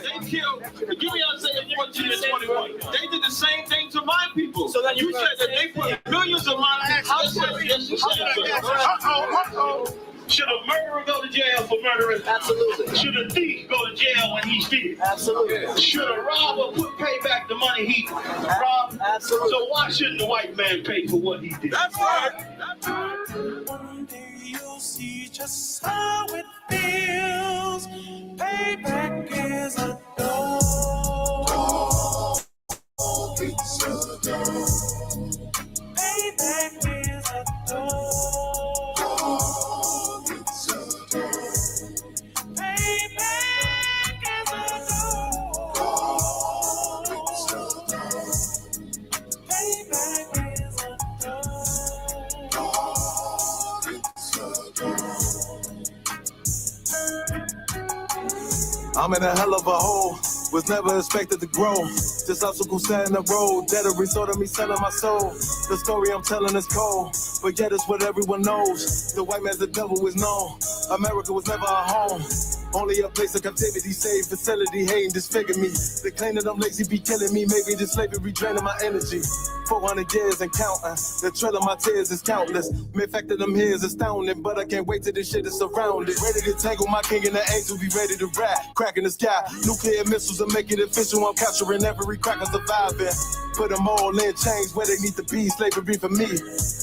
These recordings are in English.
They killed, give me Isaiah 14 and 21. They did the same thing to my people. So then you said that they put millions of my houses. Yes, you said. Should a murderer go to jail for murdering? Absolutely. Should a thief go to jail when he steals? Absolutely. Should a robber pay back the money he robbed? Absolutely. So why shouldn't the white man pay for what he did? That's right. That's right. One day you'll see just how it feels. Payback is a door. It's a door. Payback is a door. I'm in a hell of a hole, was never expected to grow. Just obstacles set in the road, that a result of me selling my soul. The story I'm telling is cold, but yet it's what everyone knows. The white man's the devil is known. America was never a home, only a place of captivity, safe facility, hating disfigure me. They claim that I'm lazy, be killing me. Maybe this slavery draining my energy. 400 years and counting, the trail of my tears is countless. The fact that I'm here is astounding, but I can't wait till this shit is surrounded. Ready to tangle my king and the angel, be ready to rap. Cracking the sky, nuclear missiles will make it official. I'm capturing every cracker surviving. Put them all in chains where they need to be, slavery for me.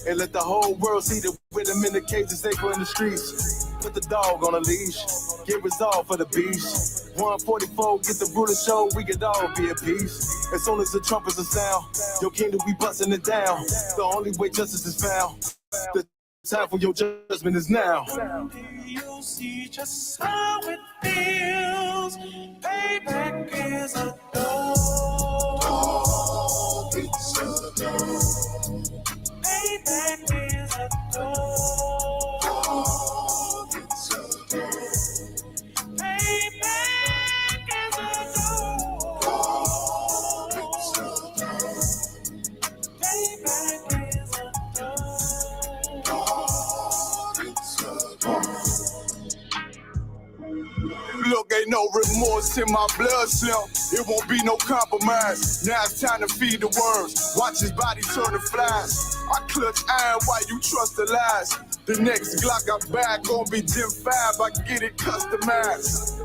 And let the whole world see that with them in the cages, safer in the streets. Put the dog on a leash, get resolved for the beast. 144, get the ruler show, we could all be at peace. As soon as the trumpets are sound, your kingdom we busting it down. The only way justice is found, the time for your judgment is now. You'll see just how it feels. Payback is a door. It's a door. Payback is a door. It's a door. Payback is a door. It's a door. Payback is a door. Look, ain't no remorse in my blood slim. It won't be no compromise. Now it's time to feed the worms. Watch his body turn to flies. I clutch iron while you trust the lies. The next Glock I buy gon' be Gen 5. I get it customized.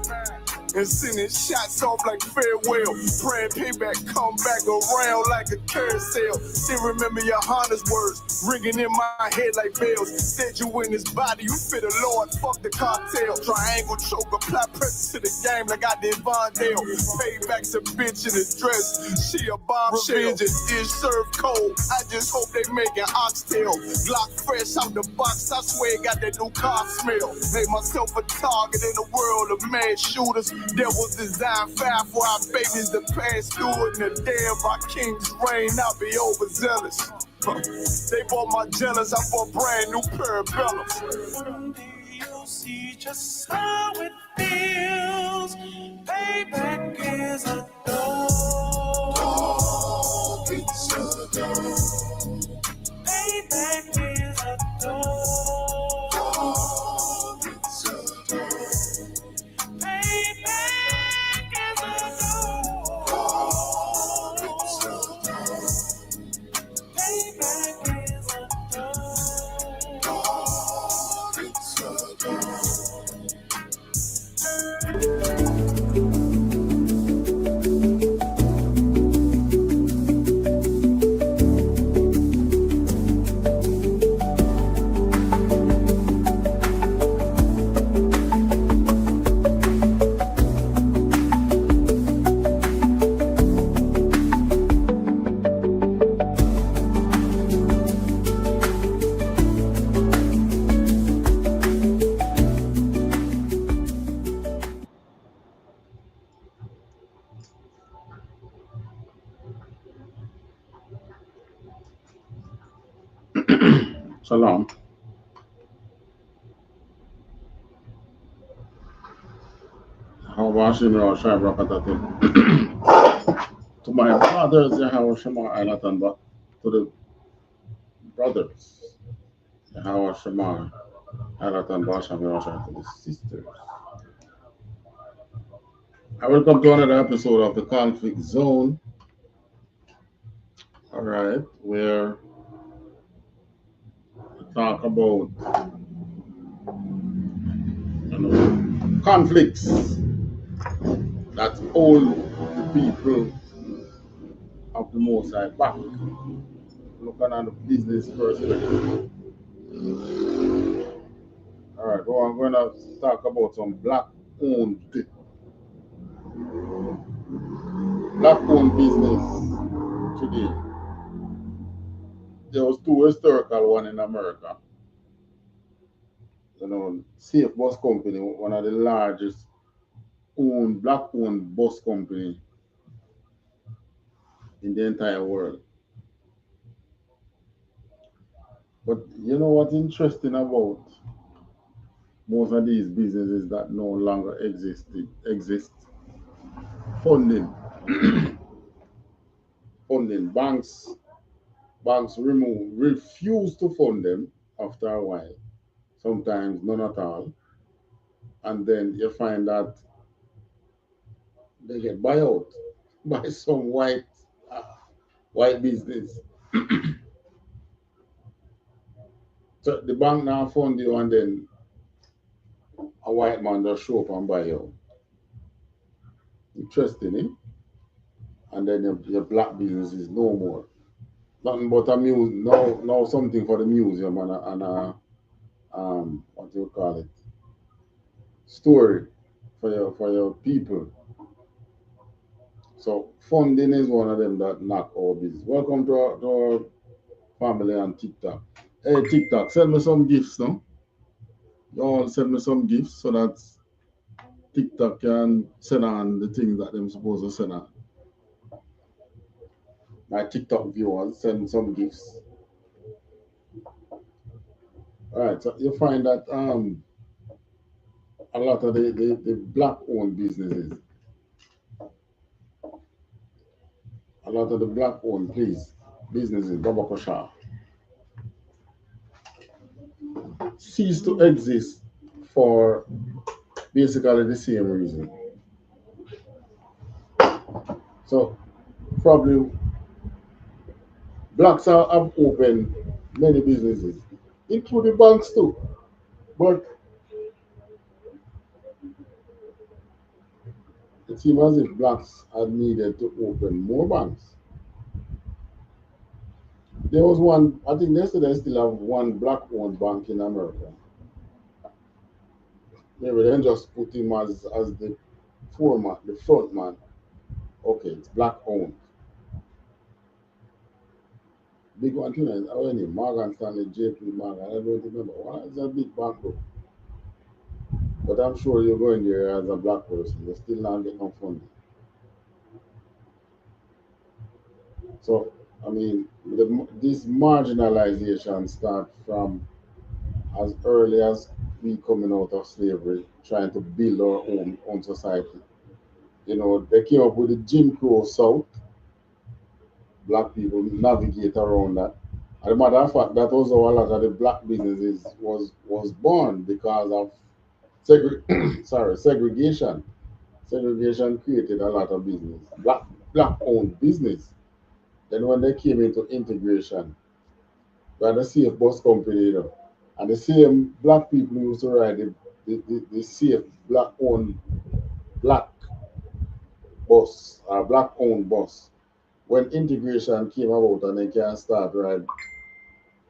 And sending shots off like farewell. Praying payback come back around like a carousel. Still remember YAHANNA's words ringing in my head like bells. Said you in his body, you fit the Lord, fuck the cartel. Triangle choke, apply pressure to the game like I did Vondale. Payback's a bitch in a dress, she a bombshell. Revenge is served cold, I just hope they make an oxtail. Glock fresh out the box, I swear got that new car smell. Made myself a target in the world of mad shooters. There was design 5 for our babies to pass through. In the day of our king's reign, I'll be overzealous. They bought my jealous, I bought brand new parabellums. One day you'll see just how it feels. Payback is a door. It's a door. Payback is a door. It's a door. Payback is a door. It's a door. Payback is a door. It's a door. Shalom. How about you, Shai Brakatati? To my brothers, Yahweh Shema Alatan, but to the brothers, Yahweh Shema Alatan Basham Yosha, to the sisters. I welcome to another episode of the Conflict Zone. All right, where we talk about conflicts that hold the people of the Most High back. Looking at the business perspective. All right, well, I'm going to talk about some black-owned business today. There was two historical one in America. Safe Bus Company, one of the largest black-owned bus company in the entire world. But you know what's interesting about most of these businesses that no longer exist? Funding. Funding. Banks refuse to fund them after a while. Sometimes none at all. And then you find that they get buyout by some white business. So the bank now fund you and then a white man just show up and buy you. Interesting, eh? And then your black business is no more. Nothing but a now something for the museum and what do you call it? Story for your people. So funding is one of them that knock our business. Welcome to our family on TikTok. Hey TikTok, send me some gifts, no? Y'all send me some gifts so that TikTok can send on the things that they're supposed to send on. My TikTok viewers send some gifts. Alright, so you find that a lot of the black owned businesses, a lot of the black owned businesses, Babakosha, cease to exist for basically the same reason. So probably blacks have opened many businesses, including banks too. But it seems as if blacks had needed to open more banks. There was one, I think yesterday still have one black owned bank in America. Maybe then just put him as the foreman, the front man. Okay, it's black owned. Big one thing is our name, Morgan Stanley, JP Morgan. I don't remember. What is a big bank though? But I'm sure you're going there as a black person. You still not get no funding. So I mean, this marginalization starts from as early as we coming out of slavery, trying to build our own society. They came up with the Jim Crow South. Black people navigate around that. As a matter of fact, that was how a lot of the black businesses was born because of segregation. Segregation created a lot of business, black owned business. Then when they came into integration, we had the safe bus company, and the same black people used to ride the safe black bus, black owned bus. When integration came about and they can start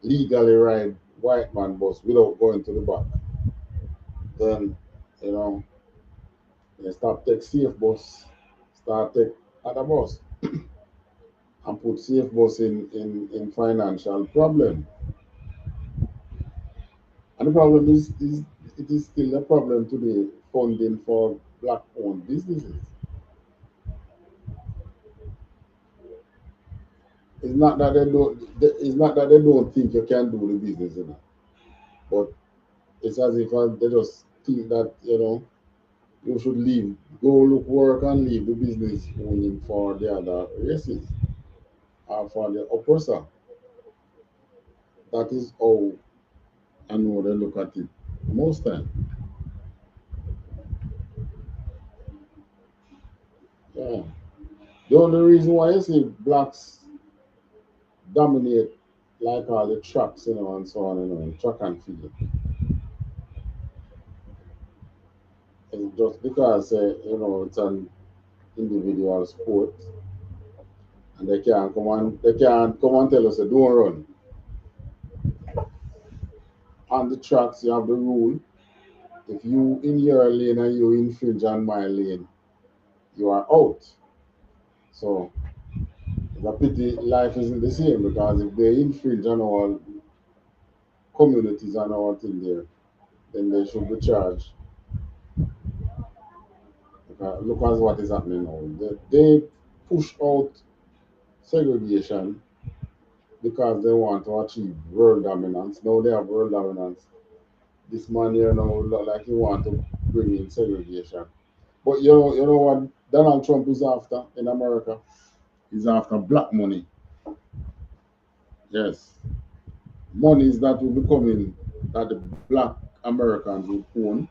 legally ride white man bus without going to the back, then you know they start take safe bus, start take other bus, and put safe bus in financial problem. And the problem is it is still a problem today, funding for black owned businesses. It's not that they don't think you can do the business, but it's as if they just think that you should leave, go look work and leave the business owning for the other races or for the oppressor. That is how I know they look at it most time. Yeah. The only reason why you see blacks dominate like all the tracks, and so on, track and field, is just because it's an individual sport, and they can't come and tell us don't run. On the tracks, you have the rule. If you in your lane and you infringe on my lane, you are out. So it's a pity life isn't the same, because if they infringe on our communities and our thing there, then they should be charged. Look at what is happening now. They push out segregation because they want to achieve world dominance. Now they have world dominance. This man here now look like he want to bring in segregation. But you know what Donald Trump is after in America? He's after black money. Yes. Monies that will be coming that the black Americans will own.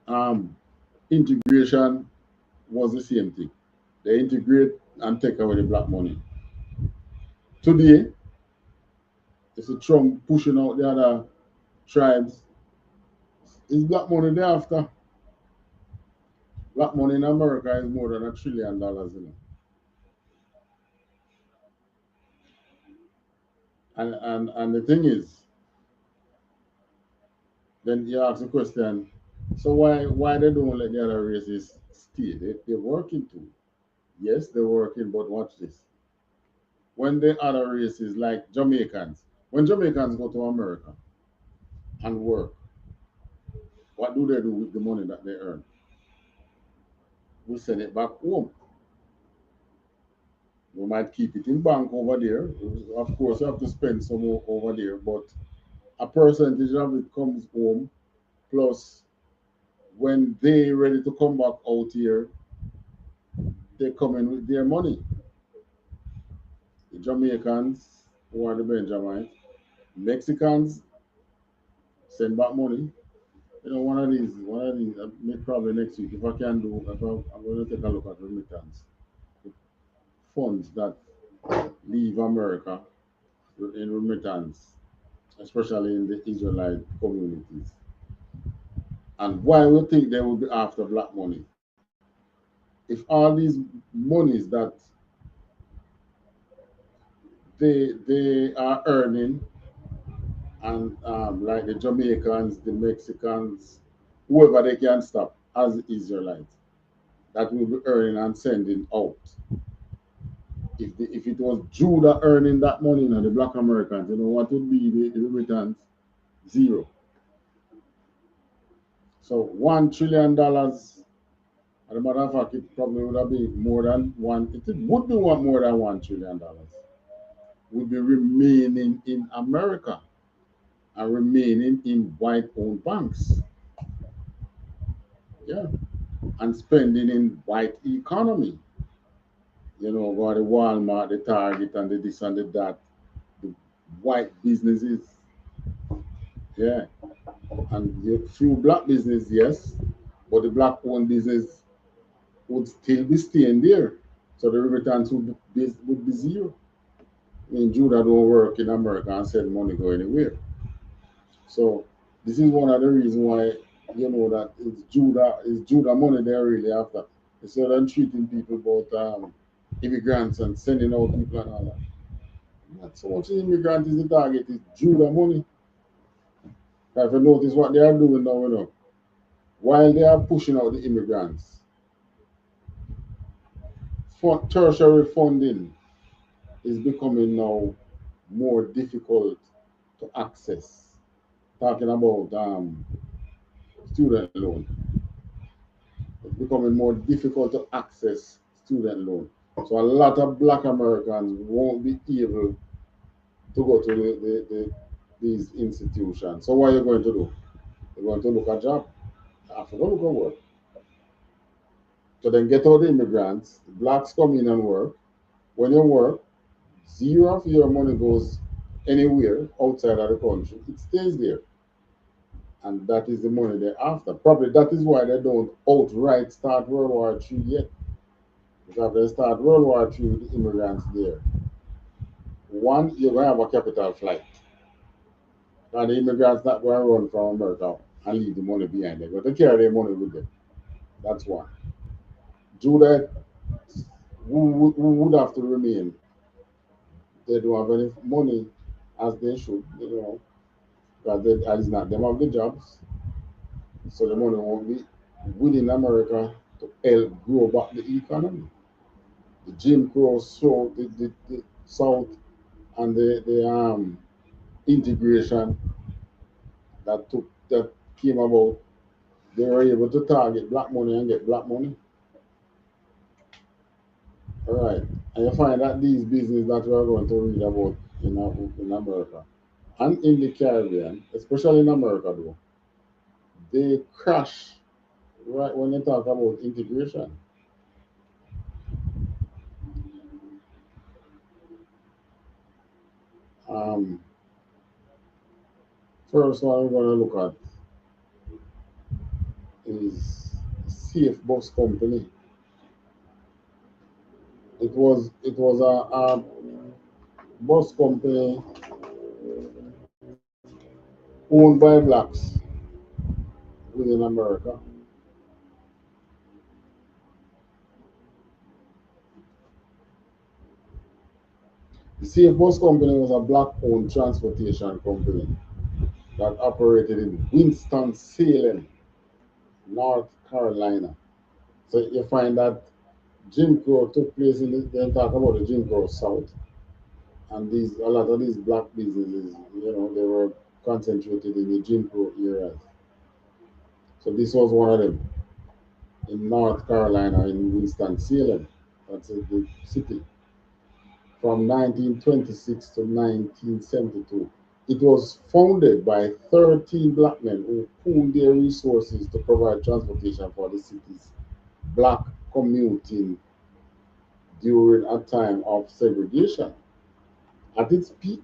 Um, Integration was the same thing. They integrate and take away the black money. Today, it's a Trump pushing out the other tribes. Is black money thereafter? Black money in America is more than $1 trillion. And the thing is, then you ask the question, so why they don't let the other races stay? They're working too. Yes, they're working, but watch this. When the other races like Jamaicans, when Jamaicans go to America and work, what do they do with the money that they earn? We send it back home. We might keep it in bank over there. Of course, you have to spend some more over there, but a percentage of it comes home. Plus, when they ready to come back out here, they come in with their money. The Jamaicans, who are the Benjamites, Mexicans send back money. One of these, probably next week, if I can do, I'm going to take a look at remittance, the funds that leave America in remittance, especially in the Israelite communities. And why we think they will be after black money? If all these monies that they are earning, and like the Jamaicans, the Mexicans, whoever they can stop as Israelites, that will be earning and sending out. If it was Judah earning that money, the black Americans, what would be the remittance? Zero. So $1 trillion. As a matter of fact, it probably would have been more than one. It would be more than $1 trillion. Would be remaining in America and remaining in white-owned banks. Yeah, and spending in white economy. Got the Walmart, the Target, and the this and the that, the white businesses. Yeah, and a few black businesses, yes, but the black-owned business would still be staying there. So the remittance would be zero. I mean, Judah don't work in America and send money go anywhere. So this is one of the reasons why that it's Judah money they're really after. Instead of treating people about immigrants and sending out people and all that. Not so much immigrant is the target, it's Judah money. If you notice what they are doing now, while they are pushing out the immigrants, tertiary funding is becoming now more difficult to access. Talking about student loan, it's becoming more difficult to access student loan. So a lot of black Americans won't be able to go to these institutions. So what are you going to do? You're going to look at job. After go look at work. So then get all the immigrants, blacks come in and work. When you work, zero of your money goes anywhere outside of the country. It stays there. And that is the money they're after. Probably that is why they don't outright start World War III yet. Because if they start World War III with the immigrants there, one, you're going to have a capital flight. And the immigrants not going to run from America and leave the money behind. They're going to carry their money with them. That's one. Do that, who would have to remain? They don't have any money as they should, because it's not them have the jobs. So the money won't be within America to help grow back the economy. The Jim Crow South, the South, and the integration that came about, they were able to target black money and get black money. All right, and you find that these businesses that we are going to read about in America and in the Caribbean, especially in America, though, they crash right when you talk about integration. Um, First one we're going to look at is Safe Bus Company. It was a bus company owned by blacks within America. The Safe Bus Company was a black-owned transportation company that operated in Winston-Salem, North Carolina. So you find that Jim Crow took place in they talk about the Jim Crow South, and a lot of these black businesses, they were concentrated in the Jim Crow areas. So this was one of them in North Carolina in Winston-Salem. That's the city. From 1926 to 1972. It was founded by 13 black men who pooled their resources to provide transportation for the city's black commuting during a time of segregation. At its peak,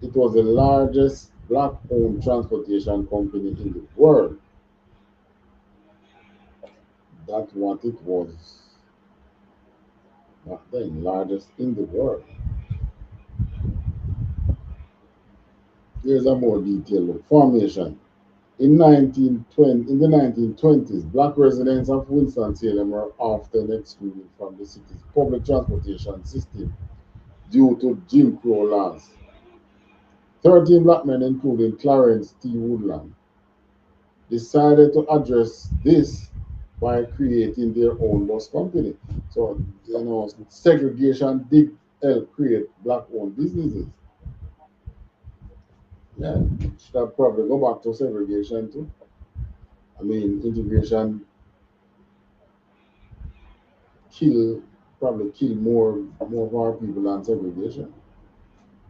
it was the largest black-owned transportation company in the world. That's what it was back then, largest in the world. Here's a more detailed look. Formation. In the 1920s, black residents of Winston-Salem were often excluded from the city's public transportation system due to Jim Crow laws. 13 black men, including Clarence T. Woodland, decided to address this by creating their own bus company. So, segregation did help create black-owned businesses. Yeah, should probably go back to segregation too. I mean, integration probably kill more of our people than segregation.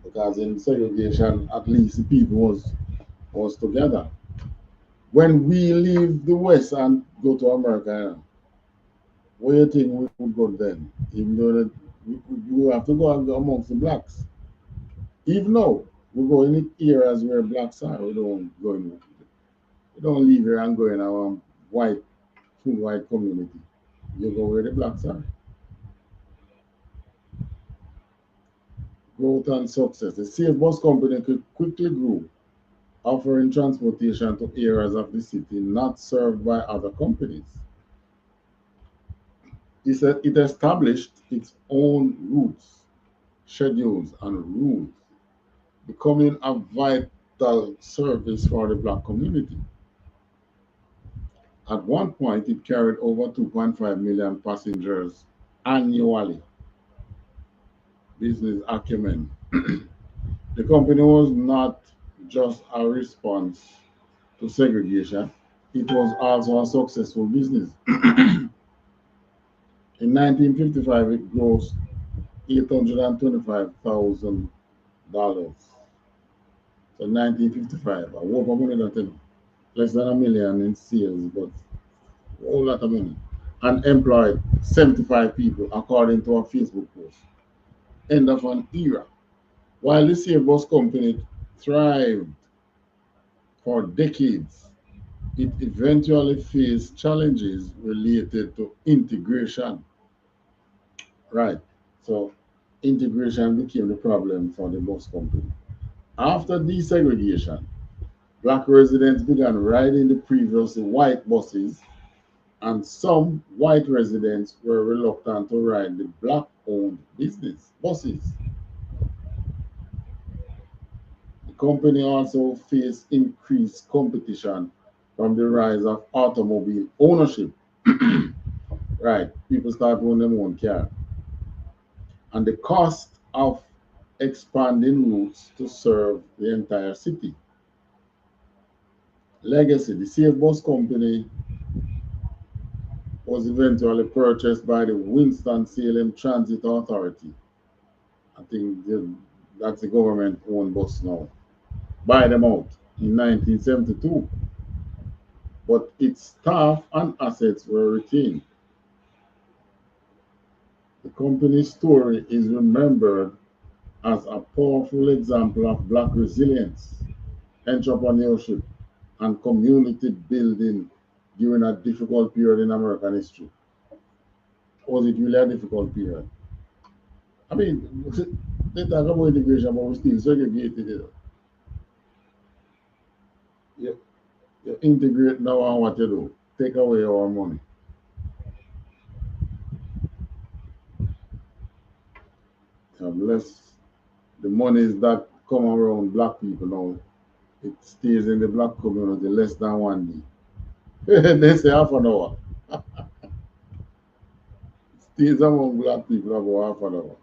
Because in segregation, at least the people was together. When we leave the West and go to America, where do you think we would go then? Even though that we have to go amongst the blacks. Even though we go in areas where blacks are, we don't leave here and go in our full white community. You go where the blacks are. Growth and success. The Safe Bus Company could quickly grow, offering transportation to areas of the city not served by other companies. It established its own routes, schedules, and rules, becoming a vital service for the black community. At one point, it carried over 2.5 million passengers annually. Business acumen. The company was not just a response to segregation, it was also a successful business. In 1955, it grossed $825,000. So 1955, I woke up money that less than a million in sales, but a whole lot of money. And employed 75 people, according to a Facebook post. End of an era. While the Safe Bus Company thrived for decades, it eventually faced challenges related to integration. Right. So integration became the problem for the bus company. After desegregation, black residents began riding the previously white buses, and some white residents were reluctant to ride the black-owned business buses. The company also faced increased competition from the rise of automobile ownership. Right, people start owning their own car, and the cost of expanding routes to serve the entire city. Legacy, the Safe Bus Company, was eventually purchased by the Winston-Salem Transit Authority. I think that's the government-owned bus now. Buy them out in 1972, but its staff and assets were retained. The company's story is remembered as a powerful example of Black resilience, entrepreneurship, and community building during a difficult period in American history. Was it really a difficult period? I mean, they talk about integration, but we still segregated it. You integrate now and what you do? Take away our money. Unless the monies that come around black people now, it stays in the black community less than 1 day. They say half an hour. Stays among black people about half an hour.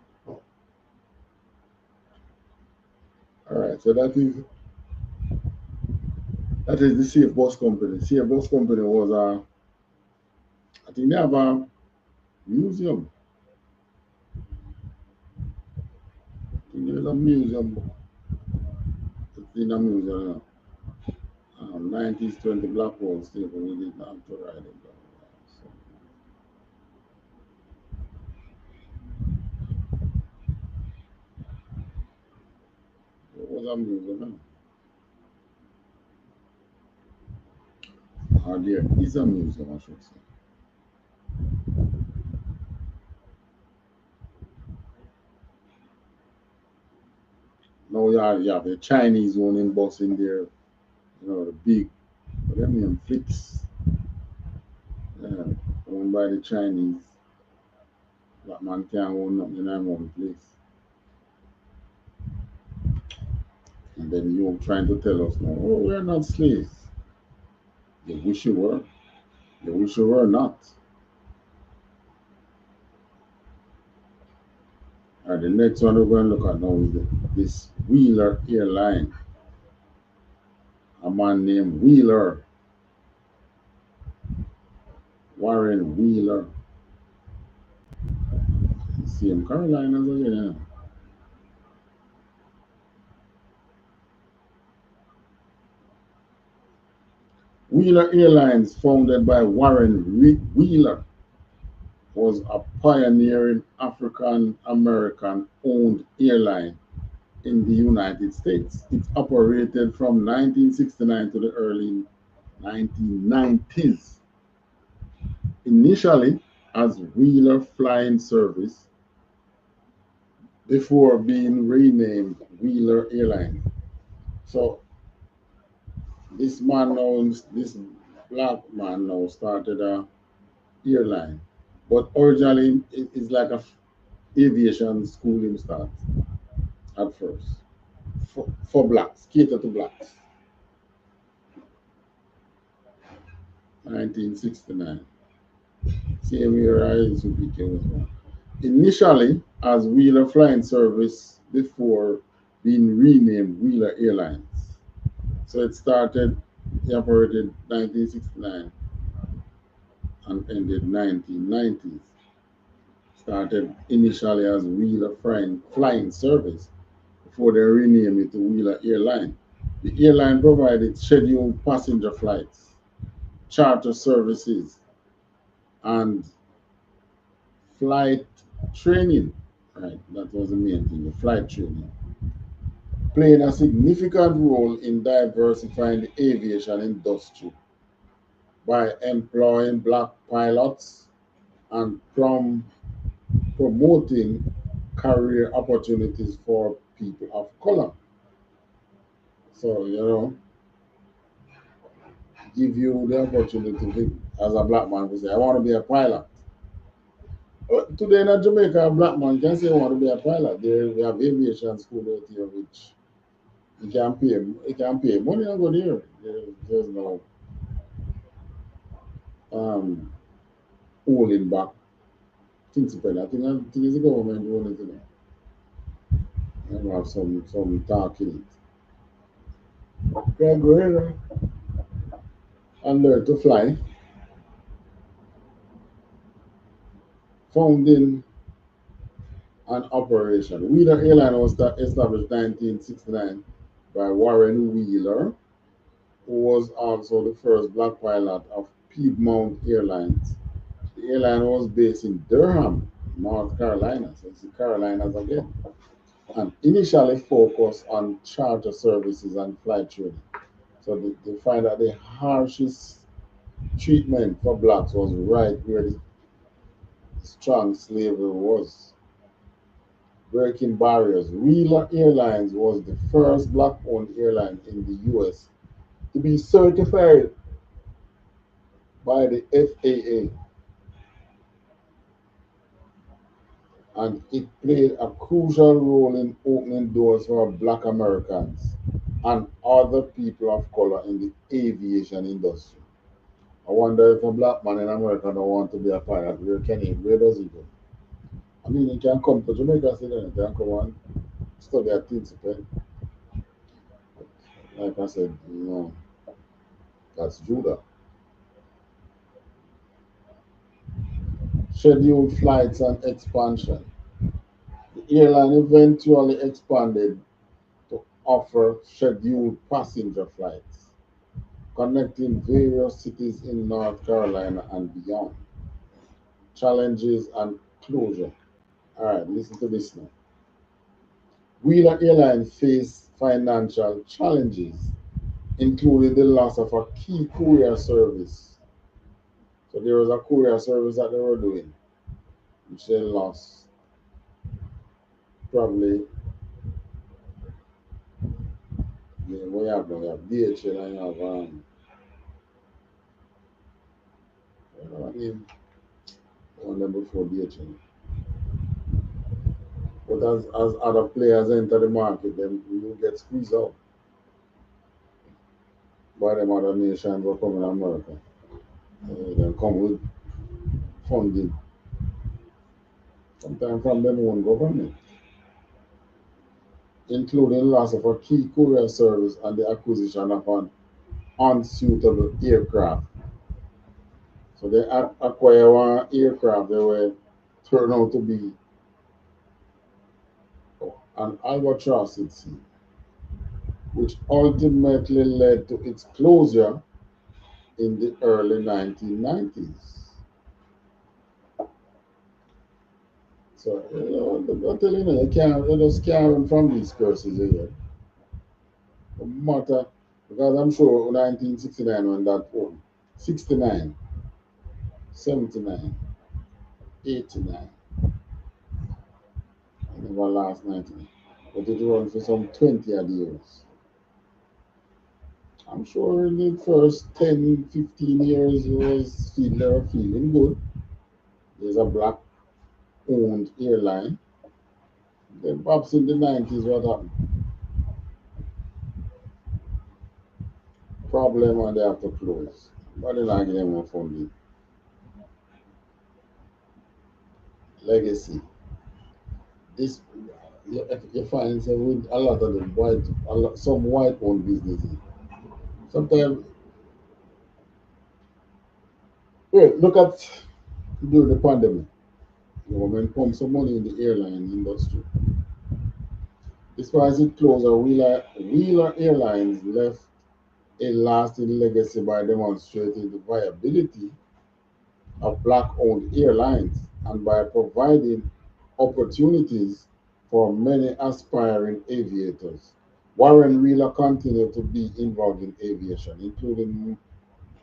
All right, so that is the Safe Bus Company. Safe Bus Company was I think they have a museum. I think there's a museum. It's in a museum now. 90s 20 black Wall Street, but we did not have to ride it. So, it was a museum. Or there is a museum, I should say. Now you have the Chinese owning bus in there, the big, what do you mean, Flix, owned by the Chinese. Black man can't own nothing in their own place. And then you're trying to tell us now, oh, we're not slaves. You wish you were. You wish you were not. All right, the next one we're going to look at now is this Wheeler airline. A man named Wheeler, Warren Wheeler. Same Carolinas again. Wheeler Airlines, founded by Warren Wheeler, was a pioneering African American owned airline in the United States. It operated from 1969 to the early 1990s. Initially as Wheeler Flying Service before being renamed Wheeler Airlines. So this black man now started a airline, but originally it's like a aviation school him start at first for blacks, cater to blacks. 1969. Same year ISUPK was born. Initially as Wheeler Flying Service before being renamed Wheeler Airlines. So it operated 1969 and ended 1990s. Started initially as Wheeler Flying Service before they renamed it to Wheeler Airline. The airline provided scheduled passenger flights, charter services, and flight training. Right, that was the main thing, the flight training. playing a significant role in diversifying the aviation industry by employing black pilots and promoting career opportunities for people of color. So, give you the opportunity as a black man to say, I want to be a pilot. Today in Jamaica, a black man can say, I want to be a pilot. There we have aviation school out here, which you can pay money and go there. There's no um, holding back things. I think it's the government doing it. And have some talk in it. Okay, go ahead and learn to fly. Founding and operation. Wheeler Airline was established 1969 by Warren Wheeler, who was also the first black pilot of Piedmont Airlines. The airline was based in Durham, North Carolina, so it's the Carolinas again, and initially focused on charter services and flight training. So they find that the harshest treatment for blacks was right where the strong slavery was. Breaking barriers. Wheeler Airlines was the first black owned airline in the US to be certified by the FAA, and it played a crucial role in opening doors for black Americans and other people of color in the aviation industry. I wonder if a black man in America don't want to be a pilot, where does he go? I mean, he can come to Jamaica, say that he can come and study at ISUPK. Like I said, that's Judah. Scheduled flights and expansion. The airline eventually expanded to offer scheduled passenger flights, connecting various cities in North Carolina and beyond. Challenges and closure. All right, listen to this now. Wheeler Airline faced financial challenges, including the loss of a key courier service. So there was a courier service that they were doing, which they lost. Probably, we have now, we have DHL and you have, I mean, one them before DHL. But as other players enter the market, then we will get squeezed out by them other nations who come in America. They come with funding, sometimes from their own government, including loss of a key courier service and the acquisition of an unsuitable aircraft. So they acquire one aircraft that were turned out to be an albatross, it seemed, which ultimately led to its closure in the early 1990s. So, I'm telling you just can't run from these curses here. No matter, because I'm sure 1969 when that home, 69, 79, 89, I never last 90, but it run for some 20 odd years. I'm sure in the first 10, 15 years, they were feeling good. There's a black owned airline. Then perhaps in the 90s, what happened? Problem and they have to close. But then I give them more funding. Legacy. This you find with a lot of them some white owned businesses. Sometimes, well, look at during the pandemic. The government pumped some money in the airline industry. Despite it closed, Wheeler Airlines left a lasting legacy by demonstrating the viability of black-owned airlines and by providing opportunities for many aspiring aviators. Warren Wheeler continued to be involved in aviation, including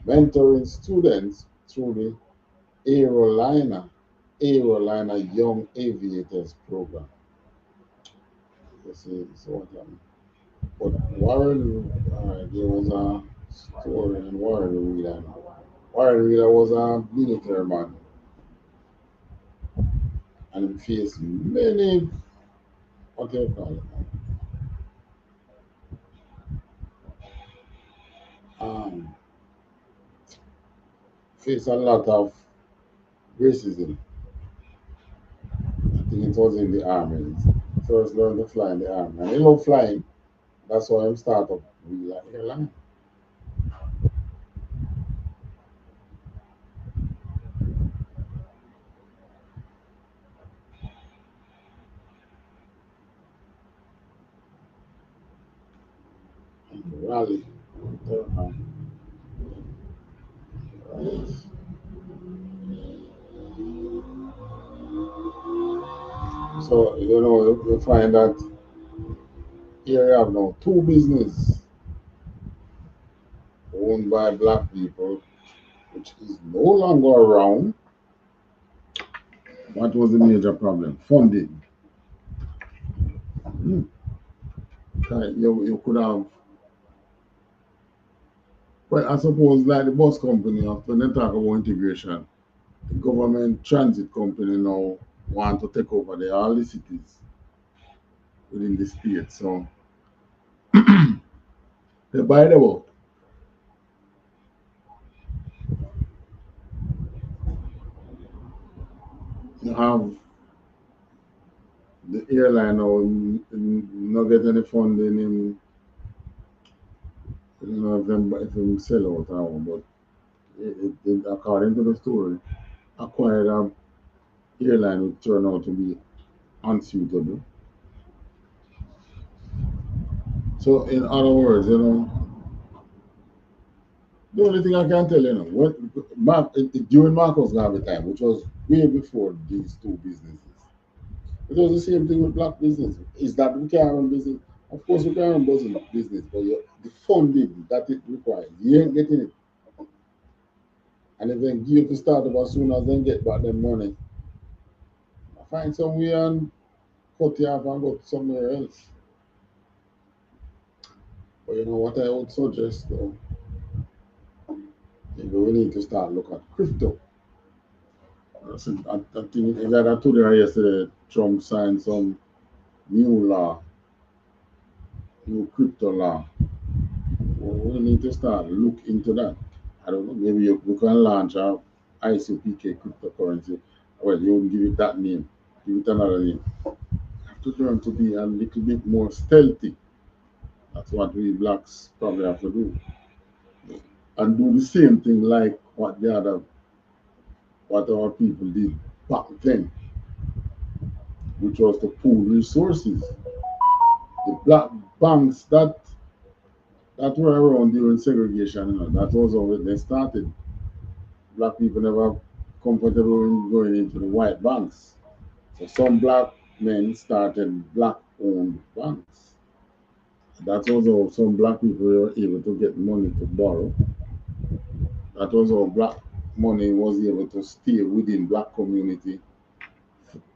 mentoring students through the Airliner Young Aviators program. You see, so but Warren, there was a story in Warren Wheeler. Warren Wheeler was a military man and he faced many, what do you call it? Um, faced a lot of racism. I think it was in the army. First learned to fly in the army. And he loved flying. That's why I started Wheeler Airline. Rally. So, you find that here you have now two business owned by black people, which is no longer around. What was the major problem? Funding. You could have, well, I suppose like the bus company, when they talk about integration, the government transit company now want to take over all the cities within the state. So they buy them out. You have the airline now not get any funding in November if you sell out that one, but according to the story, acquired a airline would turn out to be unsuitable. So in other words, the only thing I can tell during Marcus Garvey time, which was way before these two businesses, it was the same thing with black business. Is that we can run business? Of course, we can run business, but the funding that it requires, you ain't getting it. And if they give to start up as soon as they get back their money, I find somewhere and cut you off and go somewhere else. But you know what I would suggest though? Maybe we need to start look at crypto. I think like I told you yesterday, Trump signed some new law, new crypto law. Well, we need to start look into that. I don't know, maybe you can launch a ISUPK cryptocurrency. Well, you won't give it that name, give it another name. You have to learn to be a little bit more stealthy. That's what we blacks probably have to do. And do the same thing like what our people did back then, which was to pool resources. The black banks that were around during segregation, that was how they started. Black people never comfortable in going into the white banks. So some black men started black owned banks. That was how some black people were able to get money to borrow. That was how black money was able to stay within black community,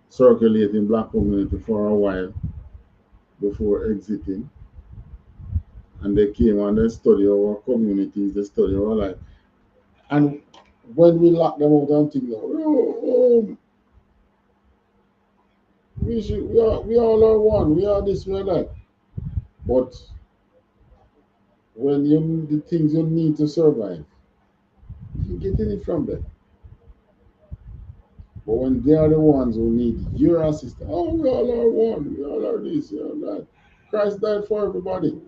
circulate in black community for a while before exiting. And they came and they study our communities, they study our life. And when we lock them out and think, we all are one, we are this, we are that. But when the things you need to survive, you get it from them. But when they are the ones who need your assistance, oh, we all are one, we all are this, we all that. Christ died for everybody.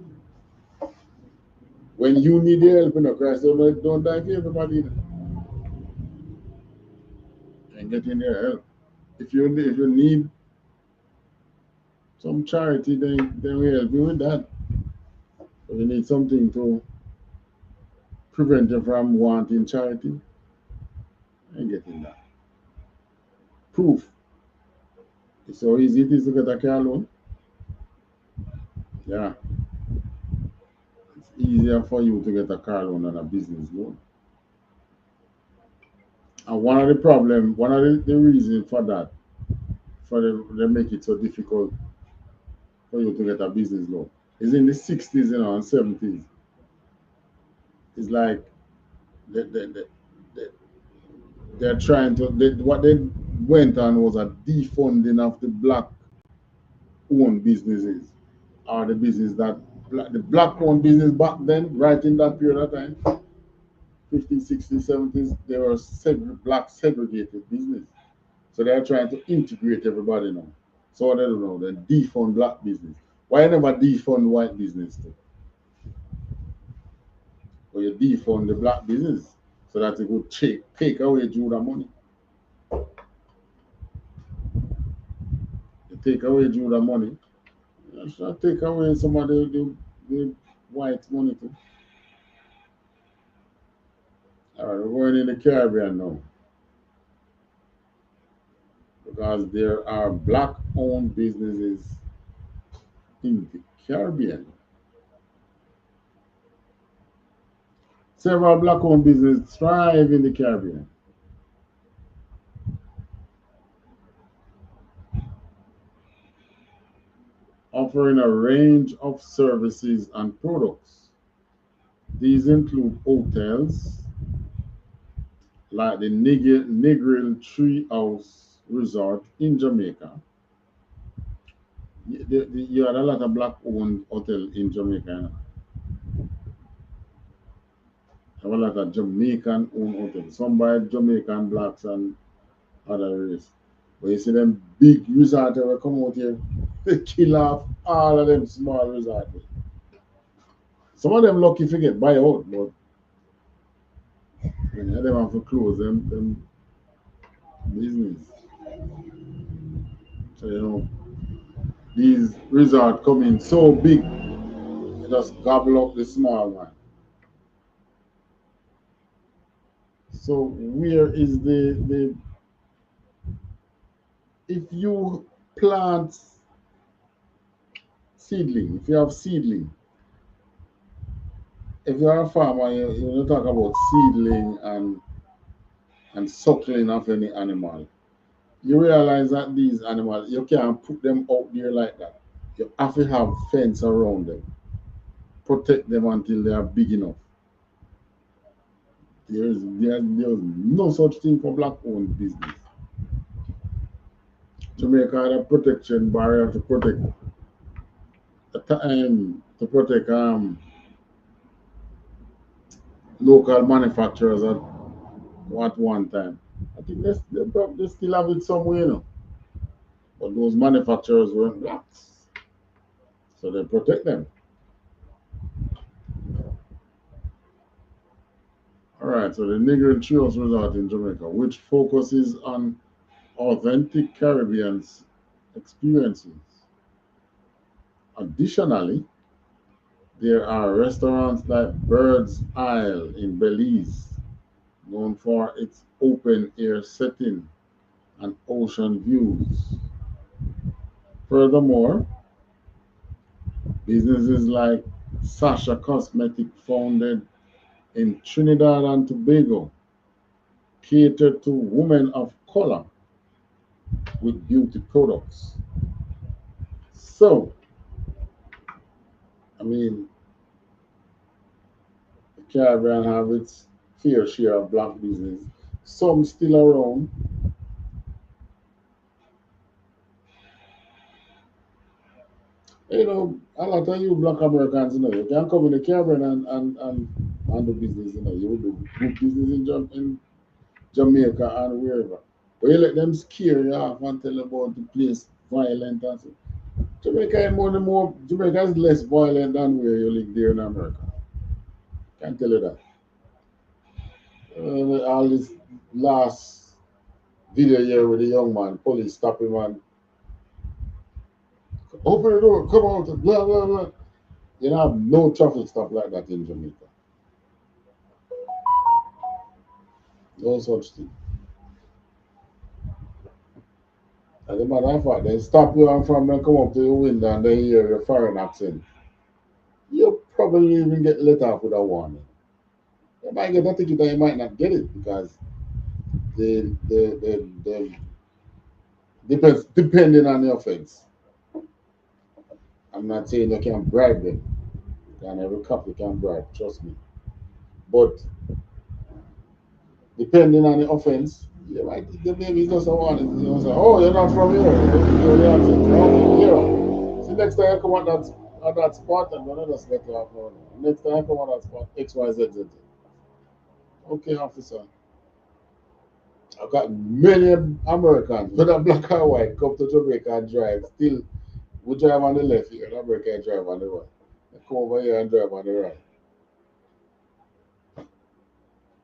When you need the help, Christ don't die for everybody. And get in their help. If you need some charity, then we help you with that. If you need something to prevent you from wanting charity, and getting that. Proof. It's so easy it is to get a car loan. Yeah. easier for you to get a car loan than a business loan. And one of the reasons for that, they make it so difficult for you to get a business loan, is in the 60s, and 70s. It's like they, they, they, they- they're trying to, what they went on was a defunding of the black owned businesses, or the business that, the black owned business back then, right in that period of time, 50s, 60s, 70s, they were black segregated business. So they're trying to integrate everybody now. So what they do now, they defund black business. Why you never defund white business too? But you defund the black business so that it would take away Judah money. You take away Judah money, you should take away some of the white money too. All right, we're going in the Caribbean now, because there are black-owned businesses in the Caribbean. Several black-owned businesses thrive in the Caribbean. Offering a range of services and products. These include hotels like the Negril Tree House Resort in Jamaica. You had a lot of black-owned hotel in Jamaica. You know? Have a lot of Jamaican-owned hotels. Some by Jamaican blacks and other race. But you see them big resorts that will come out here, they kill off all of them small resorts. Some of them lucky to get buy out, but many of them have to close them business. So these resorts come in so big, they just gobble up the small one. So where is the if you plant seedling, if you have seedling, if you're a farmer, you talk about seedling and suckling of any animal. You realize that these animals, you can't put them out there like that. You have to have fence around them, protect them until they are big enough. There's no such thing for black-owned business. Jamaica had a protection barrier to protect local manufacturers at one time. I think they still have it somewhere, but those manufacturers weren't blacks, so they protect them. All right, so the Negro Trios Resort in Jamaica, which focuses on authentic Caribbean experiences. Additionally, there are restaurants like Bird's Isle in Belize, known for its open air setting and ocean views. Furthermore, businesses like Sasha Cosmetic, founded in Trinidad and Tobago, cater to women of color with beauty products. So, I mean, the Caribbean have its fair share of black business. Some still around. A lot of you black Americans, you can come in the Caribbean and do business, you will do good business in Jamaica and wherever. But you let them scare you off and tell about the place violent and so. Jamaica is less violent than where you live there in America. Can't tell you that. All this last video here with the young man, police stop him and open the door, come out, blah blah blah. You don't have no traffic stop like that in Jamaica. No such thing. As a matter of fact, they stop you and from them come up to your window and they hear your foreign accent. You probably even get let off with a warning. You might get a ticket and you might not get it because the depends depending on the offense. I'm not saying you can bribe them. And every cop you can bribe, trust me. But depending on the offense, you might the maybe just a warning. You know, say, oh, you're not from here. You're the accent. Okay, here. See, next time I come on that spot, I'm gonna just let you off. Next time I come on that spot, X, Y, Z, Z. Okay, officer. I've got many Americans, whether black or white, come to Jamaica and drive. Still, we drive on the left here, and American drive on the right. They come over here and drive on the right.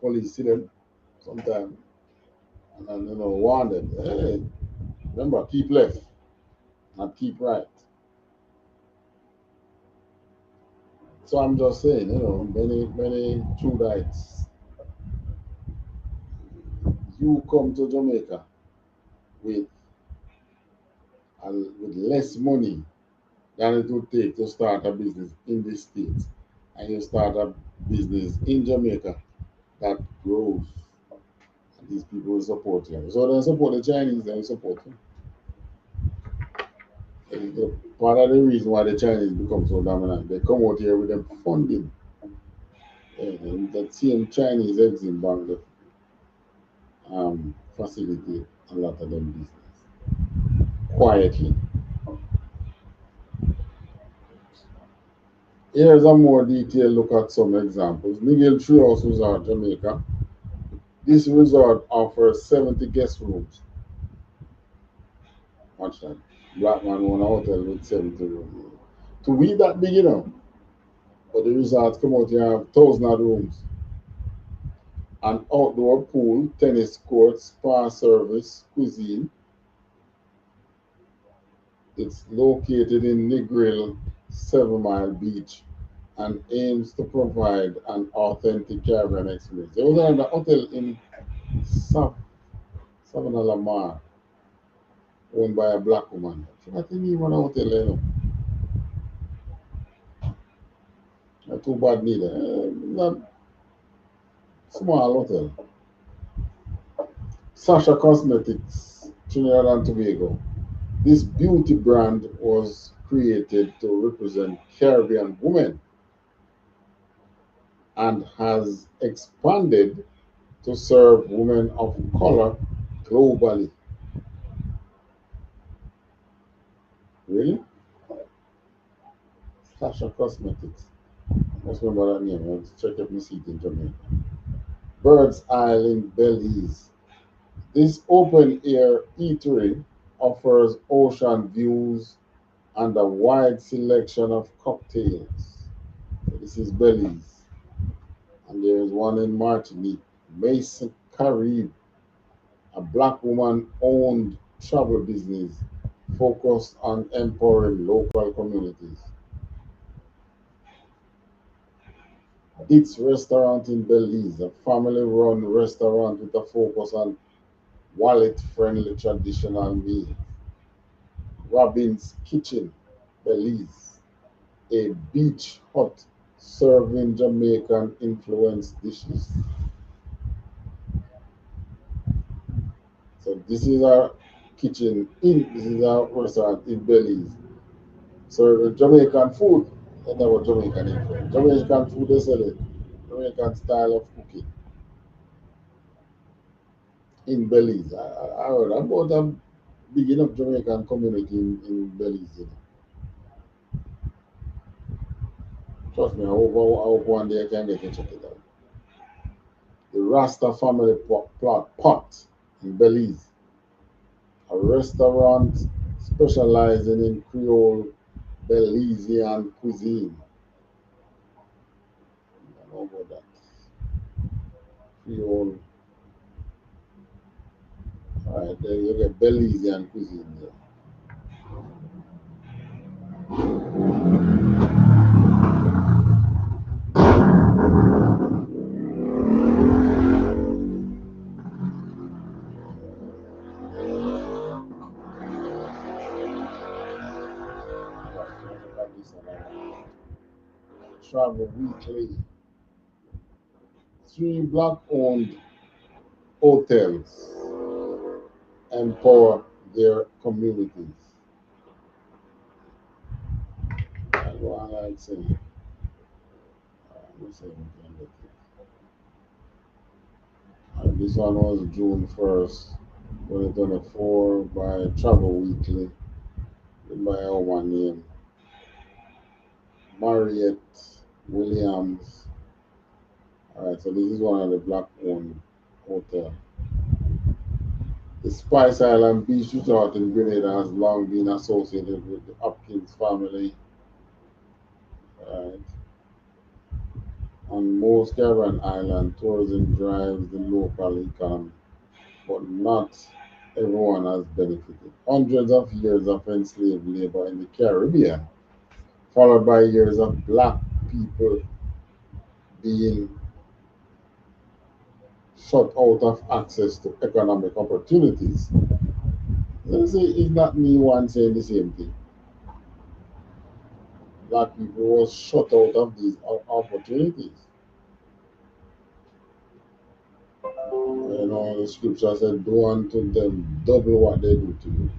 Police see them sometimes and warn them. Hey, remember, keep left, not keep right. So I'm just saying, many true nights. You come to Jamaica with with less money than it would take to start a business in this state, and you start a business in Jamaica that grows, and these people will support you. So they support the Chinese, they support you. And part of the reason why the Chinese become so dominant, they come out here with them funding. And that same Chinese Exim Bank that facilitate a lot of them business quietly. Here's a more detailed look at some examples. Miguel Treehouse Resort, Jamaica. This resort offers 70 guest rooms. Watch that. Black man own a hotel with 70 rooms. To we that big, but the resorts come out here and have thousands of rooms. An outdoor pool, tennis court, spa service, cuisine. It's located in Negril, 7 Mile Beach, and aims to provide an authentic Caribbean experience. There was another hotel in Savannah Lamar, owned by a black woman. I think he run a hotel there. Not too bad neither. Not small hotel. Sasha Cosmetics, Trinidad and Tobago. This beauty brand was created to represent Caribbean women and has expanded to serve women of color globally. Really? Sasha Cosmetics. Let's remember that name. Let's check if we see it in Jamaica. Birds Isle in Belize. This open air eatery offers ocean views and a wide selection of cocktails. So this is Belize. And there is one in Martinique. Mason Carib, a black woman owned travel business focused on empowering local communities. Its restaurant in Belize, a family run restaurant with a focus on wallet friendly traditional meals. Robin's Kitchen, Belize, a beach hut serving Jamaican influenced dishes. So this is our this is our restaurant in Belize. So Jamaican food, and never Jamaican influence. Jamaican food they sell it. Jamaican style of cooking in Belize. I heard about a big enough Jamaican community in Belize. Trust me, I hope one day I can get to check it out. The Rasta Family Pot in Belize, a restaurant specializing in Creole Belizean cuisine. I don't know about that. Creole. Alright, there you get Belizean cuisine there. Travel Weekly. 3 black-owned hotels empower their communities. I go on and say, let's see if we can get it. This one was June 1st, 2024 by Travel Weekly, by a woman named Marriott Williams. Alright, so this is one of the black-owned hotels. The Spice Island Beach Resort in Grenada has long been associated with the Hopkins family. Right. On most Caribbean islands, tourism drives the local economy, but not everyone has benefited. Hundreds of years of enslaved labor in the Caribbean, followed by years of black people being shut out of access to economic opportunities. Let's say it's not me one saying the same thing. Black people was shut out of these opportunities. You know, the scripture said, do unto them double what they do to you.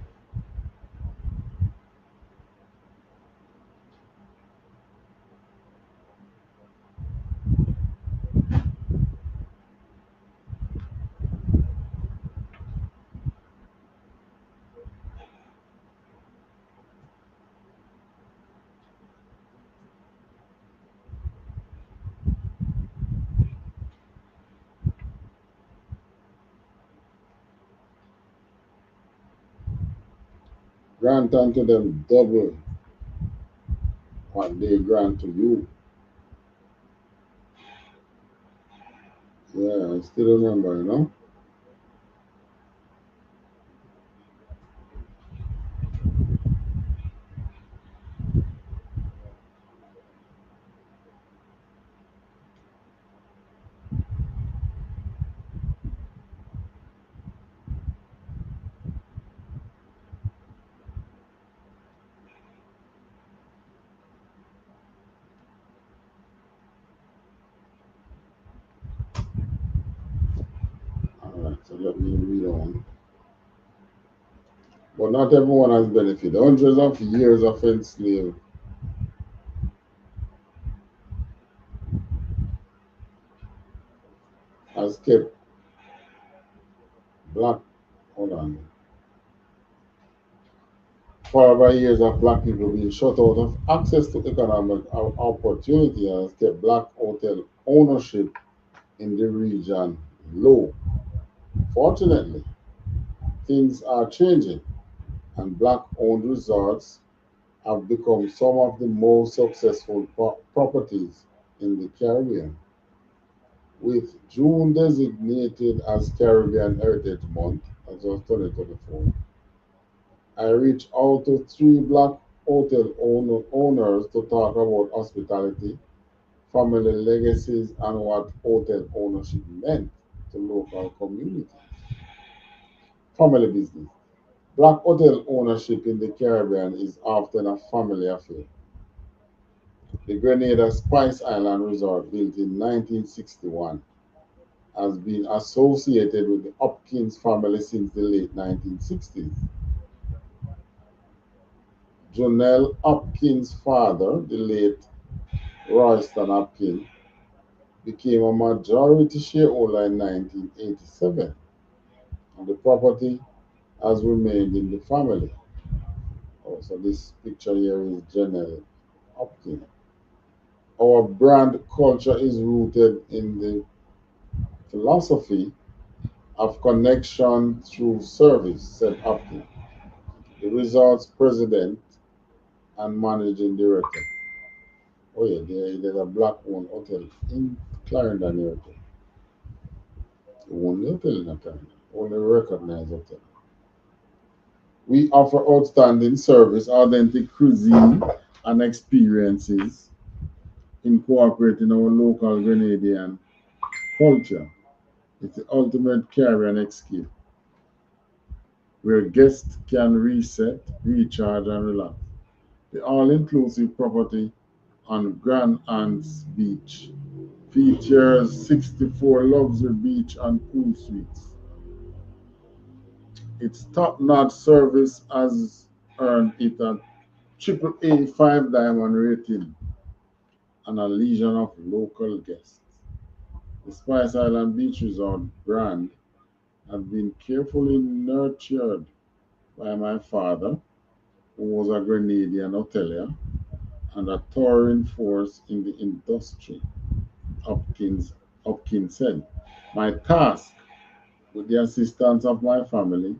Grant unto them double what they grant to you. Yeah, I still remember, you know. Alright, so let me read on. But not everyone has benefited. Hundreds of years of enslaved has kept black, hold on, followed by years of black people being shut out of access to economic opportunity has kept black hotel ownership in the region low. Fortunately, things are changing, and black owned resorts have become some of the most successful properties in the Caribbean. With June designated as Caribbean Heritage Month, as of 2024, I reached out to 3 black hotel owners to talk about hospitality, family legacies, and what hotel ownership meant to local communities. Family business. Black hotel ownership in the Caribbean is often a family affair. The Grenada Spice Island Resort, built in 1961, has been associated with the Hopkins family since the late 1960s. Jonell Hopkins' father, the late Royston Hopkins, became a majority shareholder in 1987, and the property has remained in the family. Oh, so this picture here is Jonell Hopkins. Our brand culture is rooted in the philosophy of connection through service, said Hopkins, the resort's president and managing director. Oh yeah, there's a black-owned hotel in Clarendon Airport. The only hotel in Clarendon, only recognized hotel. We offer outstanding service, authentic cuisine, and experiences incorporating our local Grenadian culture. It's the ultimate Caribbean escape, where guests can reset, recharge, and relax. The all-inclusive property on Grand Anse Beach. Features 64 luxury beach and pool suites. Its top-notch service has earned it a triple A 5 diamond rating and a legion of local guests. The Spice Island Beach Resort brand has been carefully nurtured by my father, who was a Grenadian hotelier and a touring force in the industry. Hopkins said, "My task, with the assistance of my family,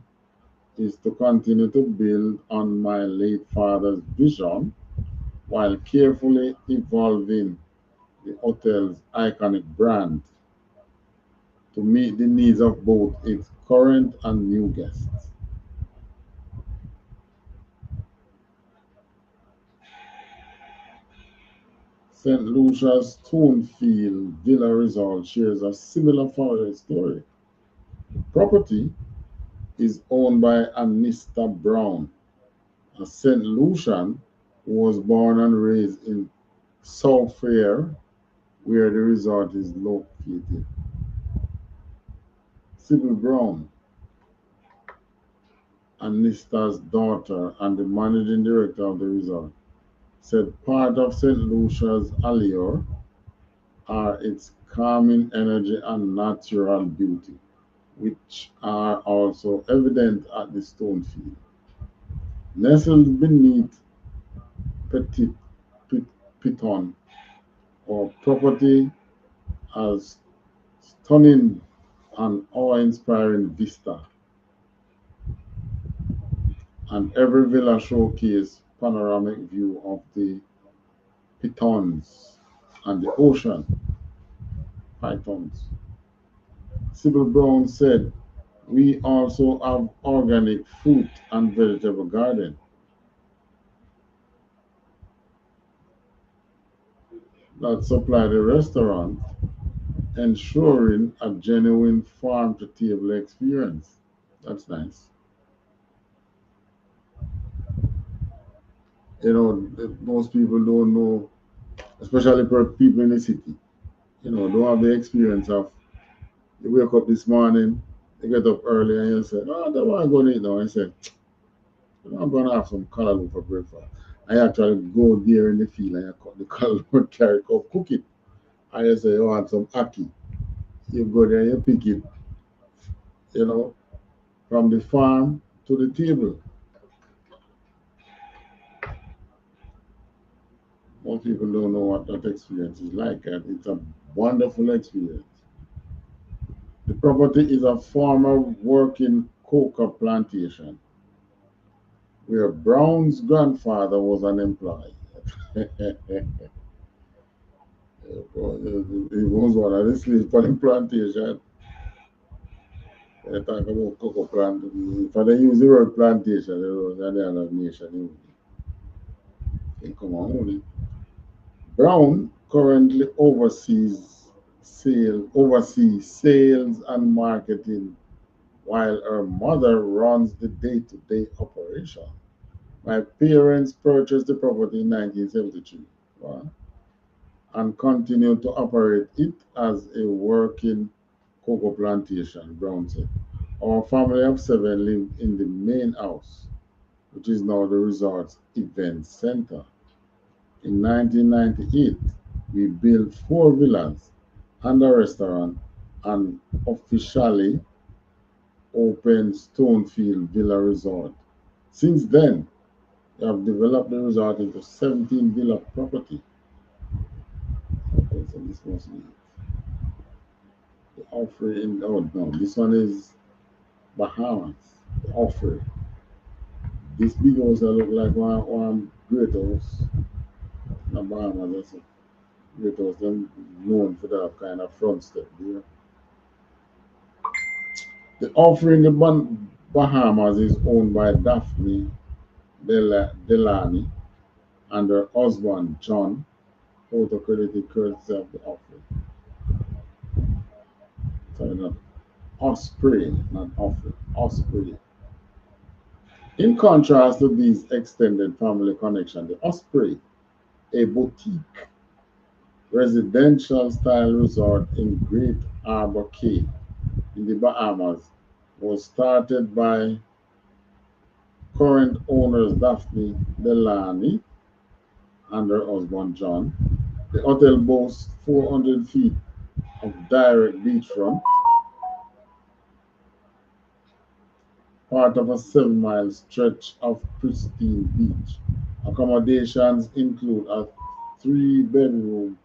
is to continue to build on my late father's vision while carefully evolving the hotel's iconic brand to meet the needs of both its current and new guests." St. Lucia's Stonefield Villa Resort shares a similar family story. The property is owned by Anista Brown, a St. Lucian who was born and raised in Southfair, where the resort is located. Sybil Brown, Anista's daughter and the managing director of the resort, said part of St. Lucia's allure are its calming energy and natural beauty, which are also evident at the Stonefield. Nestled beneath Petit Piton, our property has stunning and awe-inspiring vista, and every villa showcase panoramic view of the Pitons and the ocean. Pythons. Sybil Brown said, "We also have organic fruit and vegetable garden that supply the restaurant, ensuring a genuine farm-to-table experience." That's nice. You know, most people don't know, especially for people in the city, don't have the experience of you wake up this morning, you get up early and you say, "Oh, I don't want to go and eat now." And say, "I'm going to have some callaloo for breakfast." I actually go there in the field and you cut the callaloo, carry up, cook it. And you say, "You want some ackee." You go there, you pick it, you know, from the farm to the table. Most people don't know what that experience is like, and it's a wonderful experience. The property is a former working coca plantation where Brown's grandfather was an employee. He was one of the slaves for the plantation. They talk about cocoa plantation. If they use the word plantation, they don't know the other nation. They come on with it. Brown currently oversees sales and marketing, while her mother runs the day-to-day operation. My parents purchased the property in 1973. Wow, and continue to operate it as a working cocoa plantation, Brown said. Our family of seven lived in the main house, which is now the resort's event center. In 1998, we built four villas and a restaurant and officially opened Stonefield Villa Resort. Since then, we have developed the resort into 17 villa property. Okay, so this must be the offering. Oh no, this one is Bahamas. The offering. This big house that look like one great house. In Bahamas, that's a great house. Them known for that kind of front step. The offering in the Bahamas is owned by Daphne Delany and her husband John, photo credited courtesy of the offering. Sorry, not Osprey, not offering, Osprey. In contrast to these extended family connections, the Osprey a boutique residential style resort in Great Harbor Cay in the Bahamas was started by current owners Daphne Delaney and her husband John. The hotel boasts 400 feet of direct beachfront, part of a 7-mile stretch of pristine beach. Accommodations include a 3-bedroom,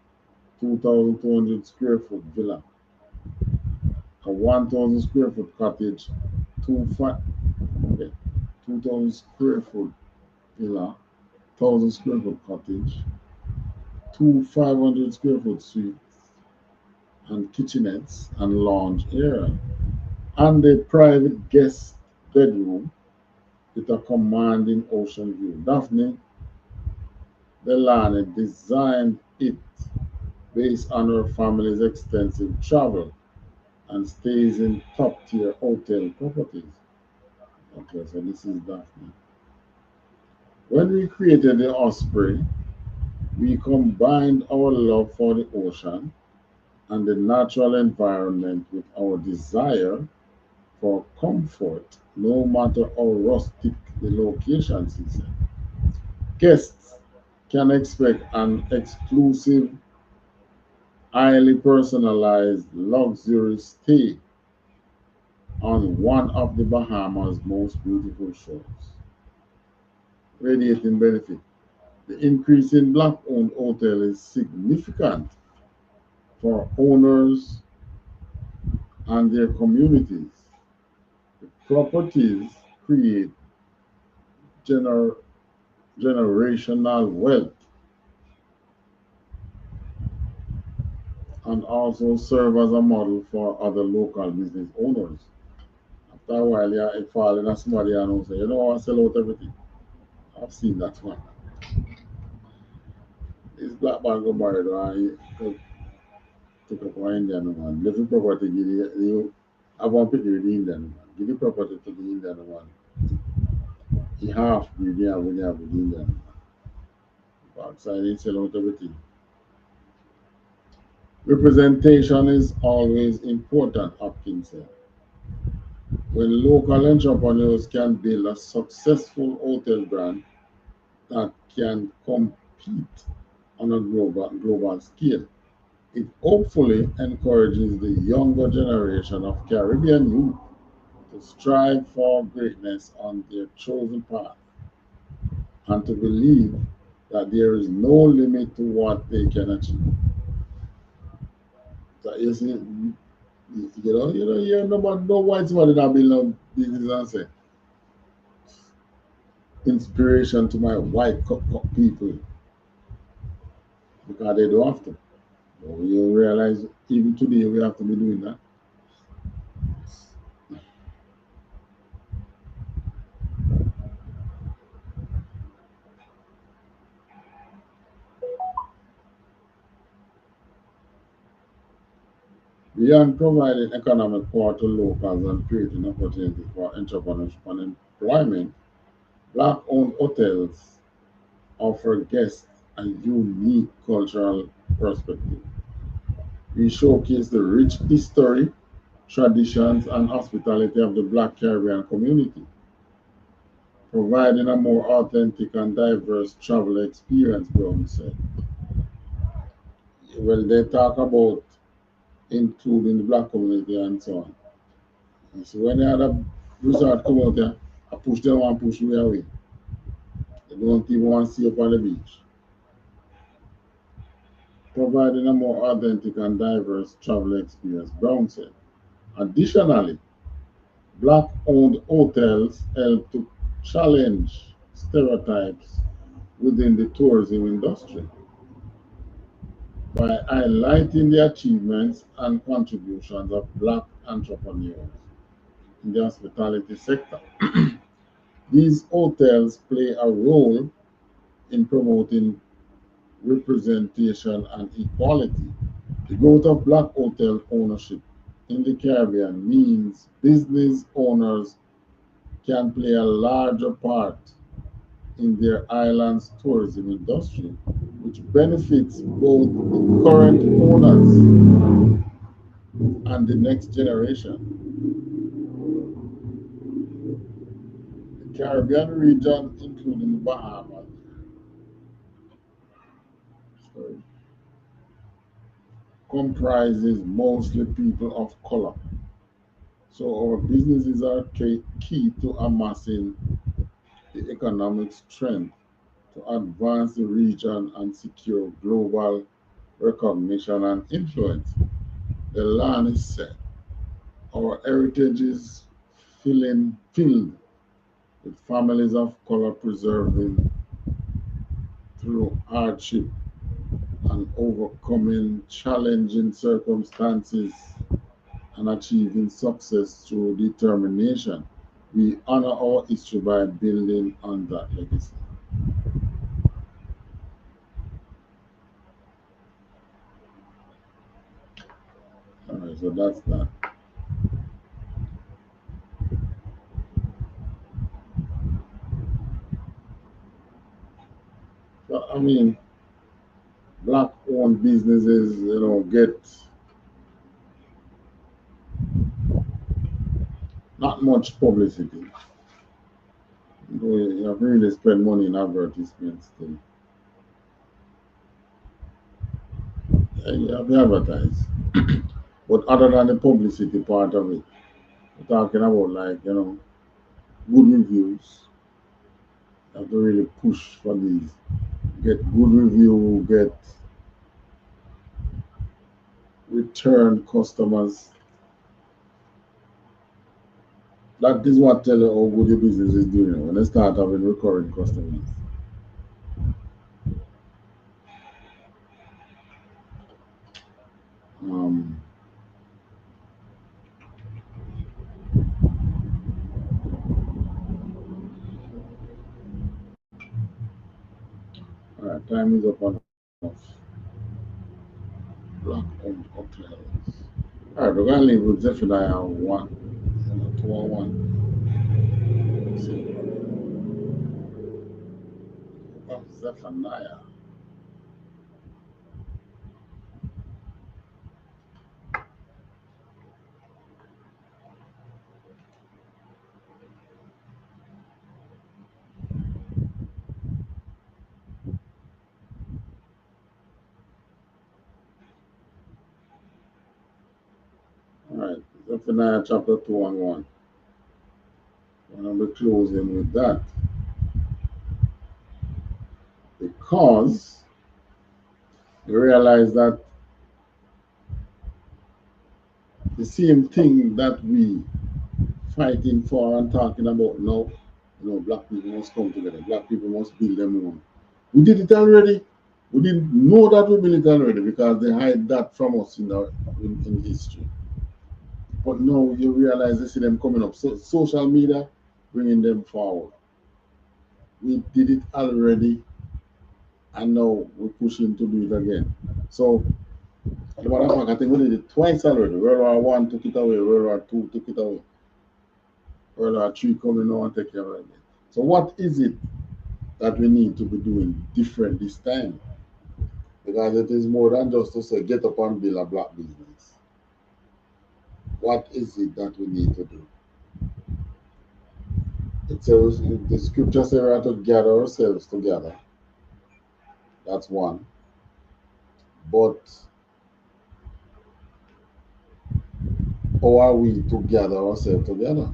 2,200 square foot villa, a 1,000 square foot cottage, okay, 2,000 square foot villa, 1,000 square foot cottage, 2 500 square foot suites and kitchenettes and lounge area, and a private guest bedroom with a commanding ocean view. Daphne Delaney designed it based on her family's extensive travel and stays in top tier hotel properties. Okay, so this is Daphne. When we created the Osprey, we combined our love for the ocean and the natural environment with our desire for comfort, no matter how rustic the location is. Guests can expect an exclusive, highly personalized luxury stay on one of the Bahamas' most beautiful shores. Radiating benefit. The increase in black owned hotel is significant for owners and their communities. The properties create gener- generational wealth and also serve as a model for other local business owners. After a while, you fall in a somebody and say, you know, I sell out everything. I've seen that one. This black man got married and he took up one Indian woman. Left the property, you have one picture with the Indian woman. Give the property to the Indian woman. He half with the Indian woman. Outside, he sell out everything. Representation is always important, Hopkins said. When local entrepreneurs can build a successful hotel brand that can compete on a global scale, it hopefully encourages the younger generation of Caribbean youth to strive for greatness on their chosen path and to believe that there is no limit to what they can achieve. So you see, no white somebody that build no business and say inspiration to my white people because they don't have to. So you realize even today we have to be doing that. Beyond providing economic power to locals and creating opportunities for entrepreneurship and employment, black owned hotels offer guests a unique cultural perspective. We showcase the rich history, traditions, and hospitality of the Black Caribbean community, providing a more authentic and diverse travel experience, Brown said. Well, they talk about including the black community and so on. And so when the other resort come out there, I push them and push me away. They don't even want to see up on the beach. Providing a more authentic and diverse travel experience, Brown said. Additionally, black owned hotels help to challenge stereotypes within the tourism industry by highlighting the achievements and contributions of black entrepreneurs in the hospitality sector. These hotels play a role in promoting representation and equality. The growth of black hotel ownership in the Caribbean means business owners can play a larger part in their island's tourism industry which benefits both the current owners and the next generation. The Caribbean region, including the Bahamas, comprises mostly people of color. So our businesses are key to amassing the economic strength to advance the region and secure global recognition and influence. The land is set. Our heritage is filled with families of color preserving through hardship and overcoming challenging circumstances and achieving success through determination. We honor our history by building on that legacy. All right, so that's that. So, I mean, black-owned businesses, get not much publicity. You have really spend money in advertisements too. Yeah, you have to advertise. But other than the publicity part of it, we're talking about like, good reviews. You have to really push for these. Get good review, get return customers. That is what tell you how good your business is doing when they start having recurring customers. Um, all right, time is up on black-owned hotels. All right, we're gonna leave with Zephaniah 1, 2 1. See, Zephaniah. All right, Zephaniah chapter 2 and 1. And I'll be closing with that because you realize that the same thing that we fighting for and talking about now, black people must come together, black people must build them own. We did it already. We didn't know that we built it already because they hide that from us in history. But now you realize they see them coming up. So social media bringing them forward. We did it already, and now we're pushing to do it again. So, as a matter of fact, I think we did it twice already. World War One took it away, World War Two took it away, World War Three coming now and take it away again. So, what is it that we need to be doing different this time? Because it is more than just to say get up and build a black business. What is it that we need to do? It says the scripture says we have to gather ourselves together. That's one. But how are we to gather ourselves together?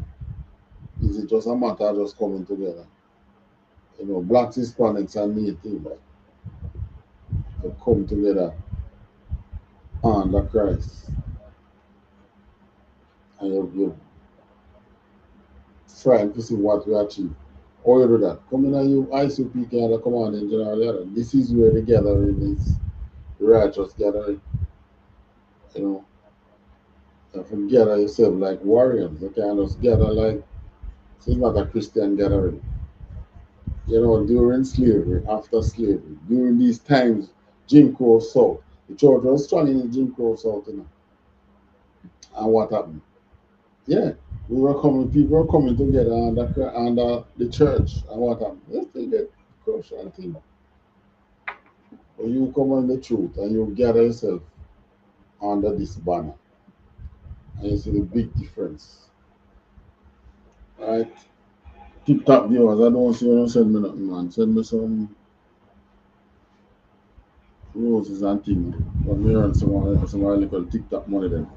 Is it just a matter of just coming together? Blacks, Hispanics, and Native to come together under Christ. And you're trying to see what we achieve. How you do that? Come in you ISUPK and the commanding general. This is where the gathering is. The righteous gathering. You have to gather yourself like warriors. You can't just gather like it's not a Christian gathering. During slavery, after slavery, during these times, Jim Crow South, the church was strong in the Jim Crow South, And what happened? Yeah, people were coming together under the church, and what happened? Let's take the crucial thing. When you come on the truth and you gather yourself under this banner, and you see the big difference. Right? TikTok viewers, I don't see you don't send me nothing, man. Send me some roses and things. But me earn some little TikTok money then.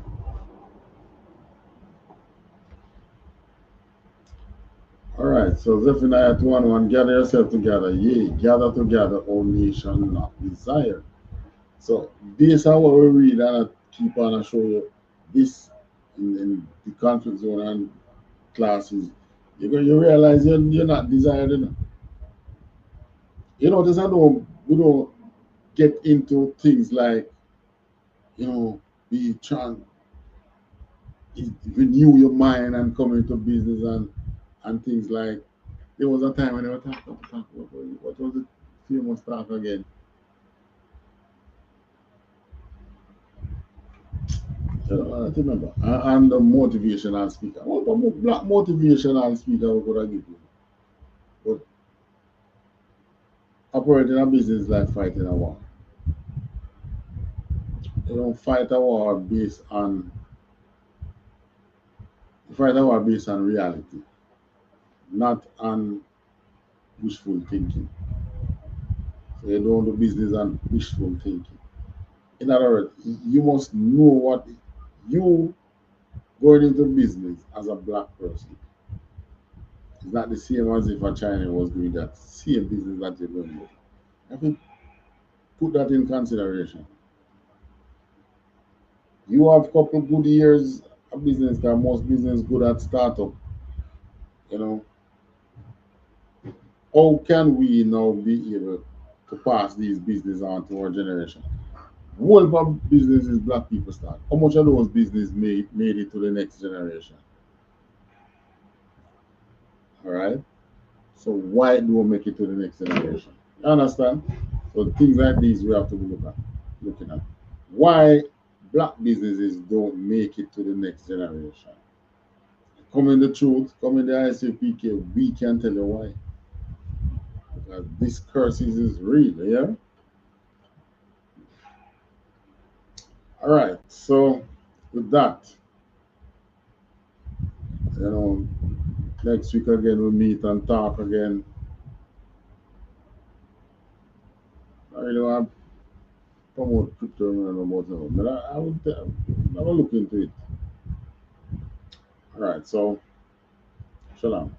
Alright, so Zephaniah 2:1, gather yourself together. Yea, gather together, all nation not desire. So based on what we read and I keep on and show you this in the conflict zone and classes, you realize you're not desired enough. You notice we don't get into things like, be trying renew your mind and come into business and things like there was a time when they were talking what was the famous talk again? I don't remember. And the motivational speaker. What black motivational speaker we could have given you? But operating a business is like fighting a war. You don't fight a war based on reality, not on wishful thinking. So you don't do business on wishful thinking. In other words, you must know what you going into business as a black person. It's not the same as if a China was doing that same business that you're going to do. I think put that in consideration. You have a couple good years of business that most business good at startup. You know, how can we now be able to pass these business on to our generation? What about businesses black people start? How much of those business made it to the next generation? All right. So why do we make it to the next generation? You understand? So things like these we have to looking at. Why black businesses don't make it to the next generation? Come in the truth, come in the ISUPK, we can tell you why. Because this curse is real, yeah? All right, so with that, you know, next week again we'll meet and talk again. I really want to promote crypto and about it, but I will look into it. All right, so shalom.